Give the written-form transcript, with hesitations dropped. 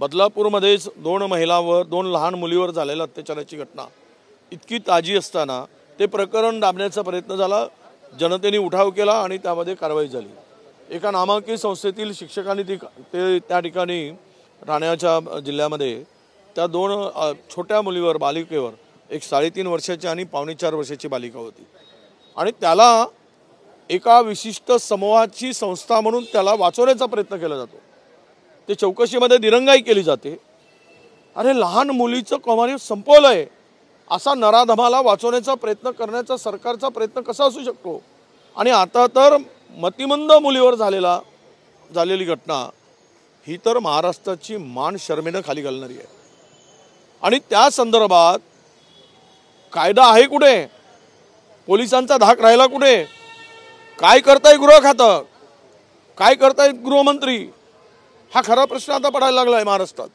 बदलापूरमध्येच 2 महिलांवर 2 लहान मुलीवर झालेल्या अत्याचाराची घटना इतकी ताजी असताना ते प्रकरण दाबण्याचा प्रयत्न झाला, जनतेने उठाव केला आणि त्यामध्ये कारवाई झाली। एका नामांकित संस्थेतील शिक्षकांनी ते त्या ठिकाणी ठाण्याच्या जिल्ह्यामध्ये त्या 2 छोट्या मुलीवर, बालिकेवर, एक 3.5 वर्षाची आणि 4.25 वर्षाची बालिका होती आणि त्याला एका विशिष्ट समूहाची संस्था म्हणून त्याला वाचवण्याचा प्रयत्न केला जातो। ते चौकशीमध्ये दिरंगाई केली जाते। अरे लहान मुलीचं कौमार्य संपवलंय असा नराधमाला वाचवण्याचा प्रयत्न करण्याचा सरकारचा प्रयत्न कसा असू शकतो? आणि आता तर मतिमंद मुलीवर झालेली घटना ही तर महाराष्ट्राची मान शर्मेनं खाली घालणारी आहे। आणि त्या संदर्भात कायदा आहे कुठे? पोलिसांचा धाक राहिला कुठे? काय करताय गृह खातं? काय करताय गृहमंत्री? हा खरा प्रश्न आता पडायला लागलाय महाराष्ट्रात।